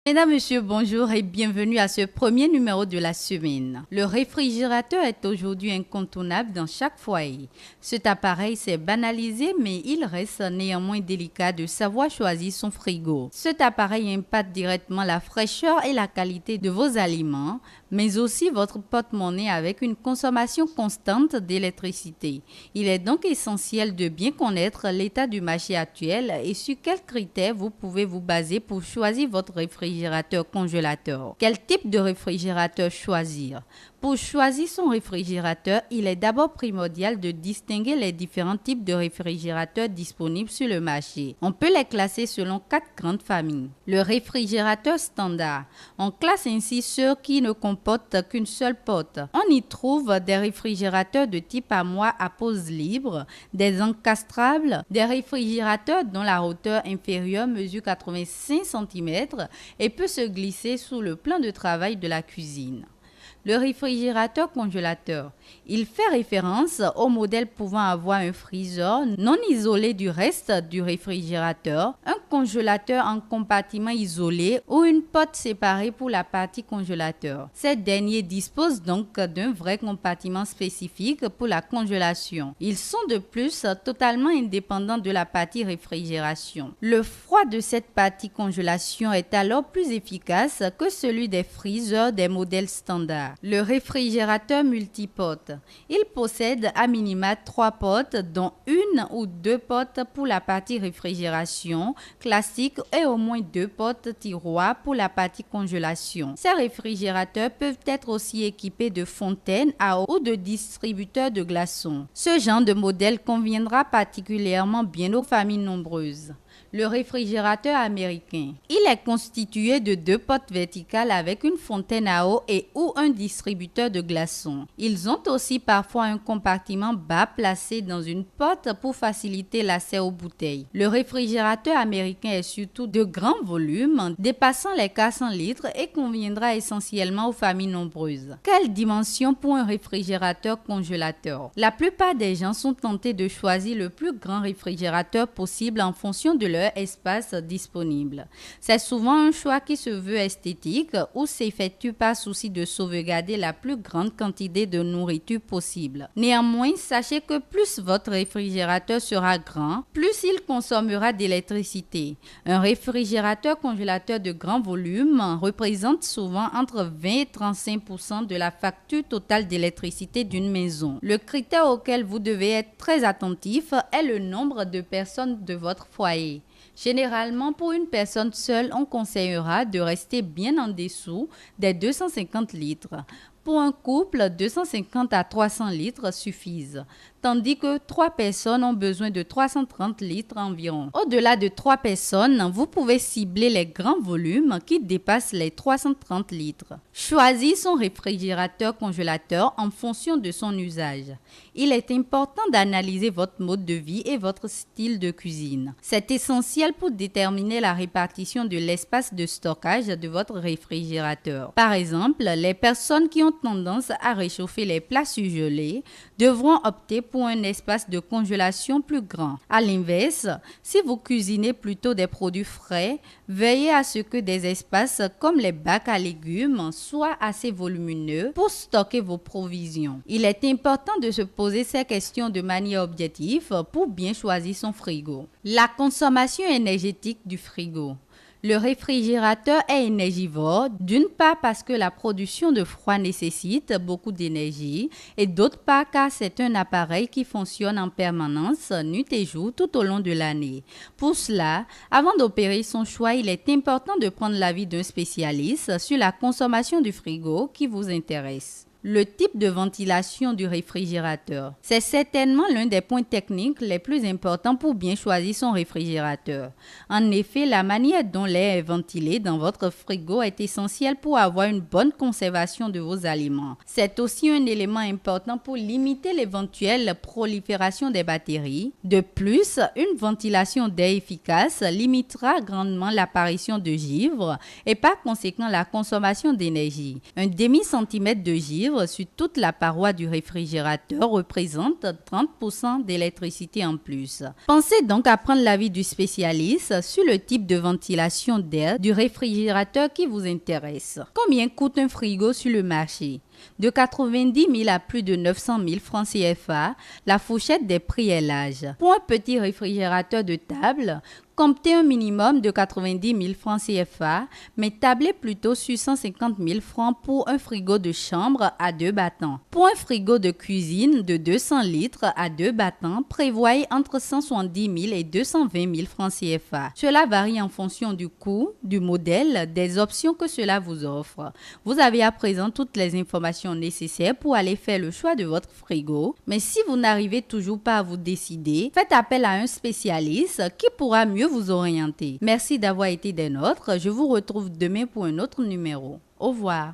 Mesdames, Messieurs, bonjour et bienvenue à ce premier numéro de la semaine. Le réfrigérateur est aujourd'hui incontournable dans chaque foyer. Cet appareil s'est banalisé, mais il reste néanmoins délicat de savoir choisir son frigo. Cet appareil impacte directement la fraîcheur et la qualité de vos aliments, mais aussi votre porte-monnaie avec une consommation constante d'électricité. Il est donc essentiel de bien connaître l'état du marché actuel et sur quels critères vous pouvez vous baser pour choisir votre réfrigérateur congélateur. Quel type de réfrigérateur choisir? Pour choisir son réfrigérateur, il est d'abord primordial de distinguer les différents types de réfrigérateurs disponibles sur le marché. On peut les classer selon 4 grandes familles. Le réfrigérateur standard. On classe ainsi ceux qui ne comportent qu'une seule porte. On y trouve des réfrigérateurs de type armoire à pose libre, des encastrables, des réfrigérateurs dont la hauteur inférieure mesure 85 cm et peut se glisser sous le plan de travail de la cuisine. Le réfrigérateur congélateur. Il fait référence au modèle pouvant avoir un freezer non isolé du reste du réfrigérateur, un congélateur en compartiment isolé ou une porte séparée pour la partie congélateur. Ces derniers disposent donc d'un vrai compartiment spécifique pour la congélation. Ils sont de plus totalement indépendants de la partie réfrigération. Le froid de cette partie congélation est alors plus efficace que celui des freezers des modèles standards. Le réfrigérateur multiporte. Il possède à minima 3 portes, dont une ou 2 portes pour la partie réfrigération classique et au moins 2 portes tiroirs pour la partie congélation. Ces réfrigérateurs peuvent être aussi équipés de fontaines à eau ou de distributeurs de glaçons. Ce genre de modèle conviendra particulièrement bien aux familles nombreuses. Le réfrigérateur américain. Il est constitué de 2 portes verticales avec une fontaine à eau et ou un distributeur de glaçons. Ils ont aussi parfois un compartiment bas placé dans une porte pour faciliter l'accès aux bouteilles. Le réfrigérateur américain est surtout de grand volume, dépassant les 400 litres et conviendra essentiellement aux familles nombreuses. Quelle dimension pour un réfrigérateur congélateur? La plupart des gens sont tentés de choisir le plus grand réfrigérateur possible en fonction de leur espace disponible. C'est souvent un choix qui se veut esthétique ou s'effectue par souci de sauvegarder la plus grande quantité de nourriture possible. Néanmoins, sachez que plus votre réfrigérateur sera grand, plus il consommera d'électricité. Un réfrigérateur congélateur de grand volume représente souvent entre 20 et 35% de la facture totale d'électricité d'une maison. Le critère auquel vous devez être très attentif est le nombre de personnes de votre foyer. Généralement, pour une personne seule, on conseillera de rester bien en dessous des 250 litres. Pour un couple, 250 à 300 litres suffisent, tandis que 3 personnes ont besoin de 330 litres environ. Au-delà de 3 personnes, vous pouvez cibler les grands volumes qui dépassent les 330 litres. Choisir son réfrigérateur congélateur en fonction de son usage. Il est important d'analyser votre mode de vie et votre style de cuisine. C'est essentiel pour déterminer la répartition de l'espace de stockage de votre réfrigérateur. Par exemple, les personnes qui ont tendance à réchauffer les plats surgelés devront opter pour un espace de congélation plus grand. À l'inverse, si vous cuisinez plutôt des produits frais, veillez à ce que des espaces comme les bacs à légumes soient assez volumineux pour stocker vos provisions. Il est important de se poser ces questions de manière objective pour bien choisir son frigo. La consommation énergétique du frigo. Le réfrigérateur est énergivore, d'une part parce que la production de froid nécessite beaucoup d'énergie et d'autre part car c'est un appareil qui fonctionne en permanence, nuit et jour, tout au long de l'année. Pour cela, avant d'opérer son choix, il est important de prendre l'avis d'un spécialiste sur la consommation du frigo qui vous intéresse. Le type de ventilation du réfrigérateur. C'est certainement l'un des points techniques les plus importants pour bien choisir son réfrigérateur. En effet, la manière dont l'air est ventilé dans votre frigo est essentielle pour avoir une bonne conservation de vos aliments. C'est aussi un élément important pour limiter l'éventuelle prolifération des bactéries. De plus, une ventilation d'air efficace limitera grandement l'apparition de givre et par conséquent la consommation d'énergie. Un demi-centimètre de givre cuivre sur toute la paroi du réfrigérateur représente 30% d'électricité en plus. Pensez donc à prendre l'avis du spécialiste sur le type de ventilation d'air du réfrigérateur qui vous intéresse. Combien coûte un frigo sur le marché? De 90 000 à plus de 900 000 francs CFA, la fourchette des prix est large. Pour un petit réfrigérateur de table, comptez un minimum de 90 000 francs CFA, mais tablez plutôt sur 150 000 francs pour un frigo de chambre à 2 battants. Pour un frigo de cuisine de 200 litres à 2 battants, prévoyez entre 170 000 et 220 000 francs CFA. Cela varie en fonction du coût, du modèle, des options que cela vous offre. Vous avez à présent toutes les informations nécessaires pour aller faire le choix de votre frigo. Mais si vous n'arrivez toujours pas à vous décider, faites appel à un spécialiste qui pourra mieux vous orienter. Merci d'avoir été des nôtres. Je vous retrouve demain pour un autre numéro. Au revoir.